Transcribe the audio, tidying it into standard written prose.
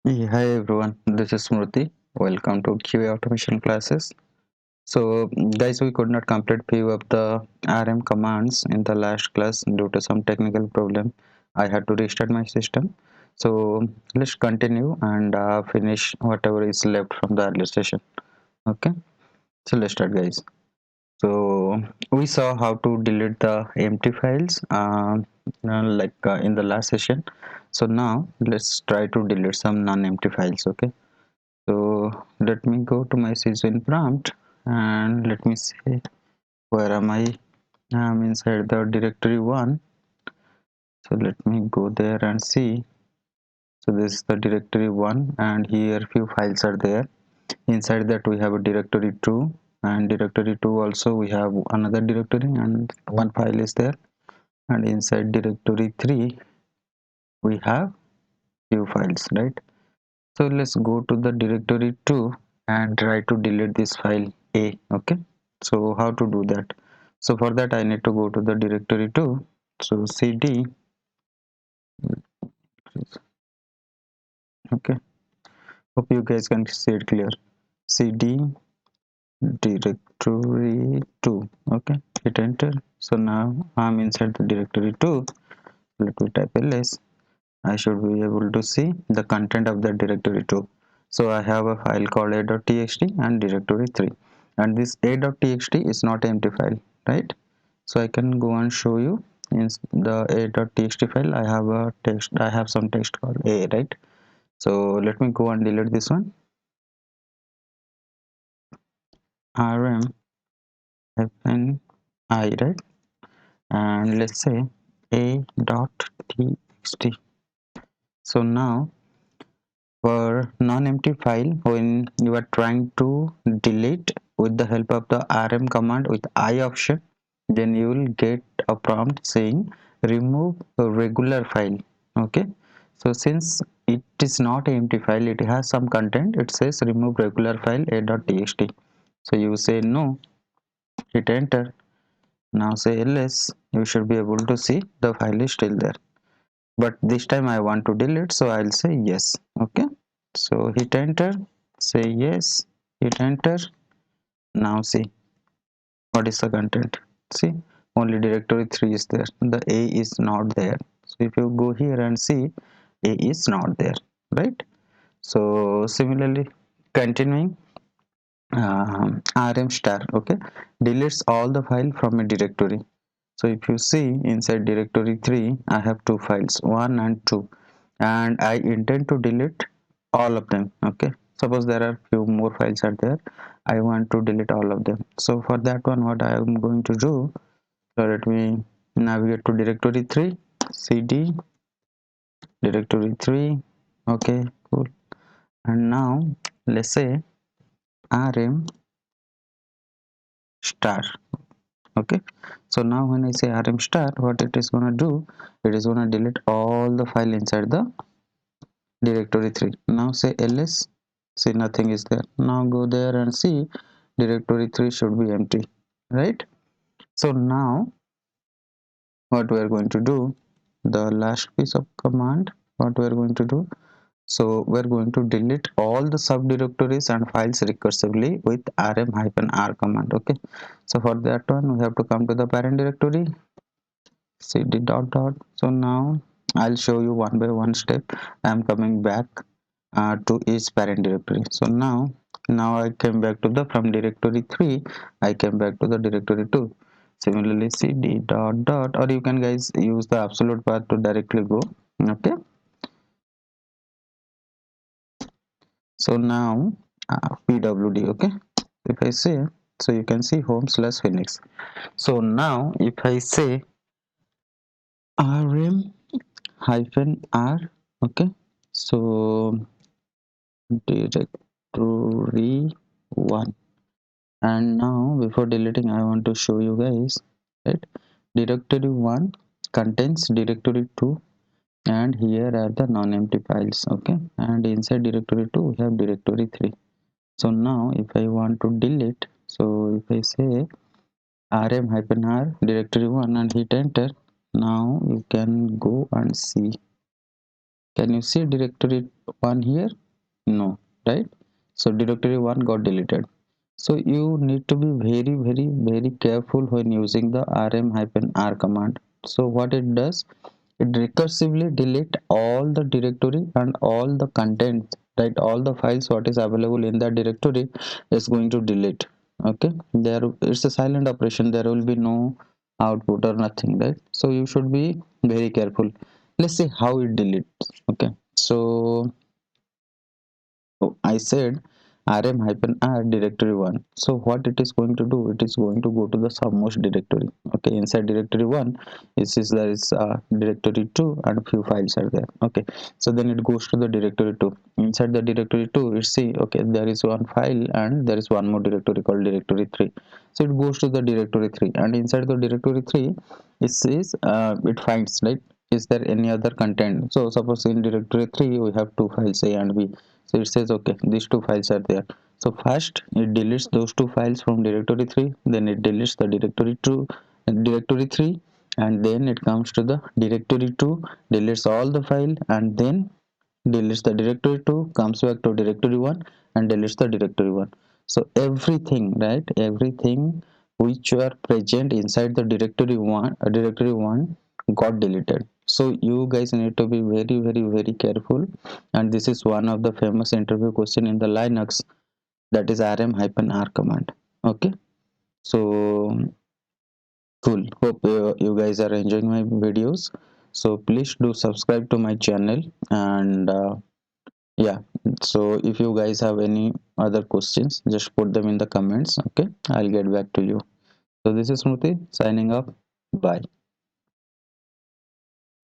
Hi everyone, this is Smriti. Welcome to QA automation classes. So guys, we could not complete few of the RM commands in the last class due to some technical problem. I had to restart my system. So let's continue and finish whatever is left from the earlier session. Okay, so let's start guys. So we saw how to delete the empty files in the last session. So now let's try to delete some non-empty files. Okay, so let me go to my sysvin prompt and let me see where am I. I'm inside the directory 1. So let me go there and see. So this is the directory 1 and here few files are there. Inside that we have a directory 2 and directory 2 also we have another directory and one file is there, and inside directory 3 we have few files, right? So let's go to the directory 2 and try to delete this file A. Okay, so how to do that? So for that I need to go to the directory 2. So cd, okay, hope you guys can see it clear. Cd directory 2. Okay, hit enter. So now I'm inside the directory 2. Let me type ls. I should be able to see the content of the directory 2. So I have a file called a.txt and directory 3, and this a.txt is not an empty file, right? So I can go and show you. In the a.txt file I have a text, I have some text called a, right? So let me go and delete this one. Rm hyphen I, right? And let's say a.txt. So now for non-empty file, when you are trying to delete with the help of the rm command with I option, then you will get a prompt saying remove a regular file. Okay, so since it is not an empty file, it has some content, it says remove regular file a.txt. So you say no, hit enter. Now say ls, you should be able to see the file is still there, but this time I want to delete, so I'll say yes. Okay, so hit enter, say yes, hit enter. Now see what is the content. See, only directory 3 is there, the a is not there. So if you go here and see, a is not there, right? So similarly, continuing, rm star, okay, deletes all the file from a directory. So if you see inside directory 3 I have two files, 1 and 2, and I intend to delete all of them. Okay, suppose there are few more files are there, I want to delete all of them. So for that one, what I am going to do, so let me navigate to directory 3, cd directory 3. Okay, cool. And now let's say rm star. Okay, so now when I say rm star, what it is gonna do, it is gonna delete all the file inside the directory 3. Now say ls, see nothing is there. Now go there and see directory 3 should be empty, right? So now what we are going to do, the last piece of command, what we are going to do, so we're going to delete all the subdirectories and files recursively with rm-r command. Okay, so for that one we have to come to the parent directory, cd dot dot. So now I'll show you one by one step. I'm coming back to each parent directory. So now I came back to the, from directory 3 I came back to the directory 2. Similarly cd dot dot, or you can guys use the absolute path to directly go. Okay, so now pwd. Okay, if I say, so you can see home slash phoenix. So now if I say rm hyphen r, okay, so directory 1, and now before deleting I want to show you guys, right? Directory 1 contains directory 2, and here are the non-empty files. Okay, and inside directory 2 we have directory 3. So now if I want to delete, so if I say rm-r directory 1 and hit enter, now you can go and see, Can you see directory 1 here? No, right? So directory 1 got deleted. So you need to be very careful when using the rm-r command. So what it does, it recursively delete all the directory and all the content, right? All the files what is available in that directory is going to delete. Okay, there it's a silent operation, there will be no output or nothing, right? So you should be very careful. Let's see how it deletes. Okay, so I said rm-r directory 1. So what it is going to do, it is going to go to the submost directory. Okay, inside directory 1 there is directory 2 and few files are there. Okay, so then it goes to the directory 2. Inside the directory 2, it see, okay, there is one file and there is one more directory called directory 3. So it goes to the directory 3, and inside the directory 3 it says, it finds, right, is there any other content. So suppose in directory 3 we have two files, A and B. So it says, okay, these two files are there. So first it deletes those two files from directory 3, then it deletes the directory 2 and directory 3, and then it comes to the directory 2, deletes all the file, and then deletes the directory 2, comes back to directory 1 and deletes the directory 1. So everything, right, everything which were present inside the directory 1 got deleted. So you guys need to be very careful, and this is one of the famous interview question in the Linux, that is rm-r command. Okay, so cool, hope you guys are enjoying my videos. So please do subscribe to my channel, and yeah, so if you guys have any other questions, just put them in the comments. Okay, I'll get back to you. So this is Smriti signing up. Bye.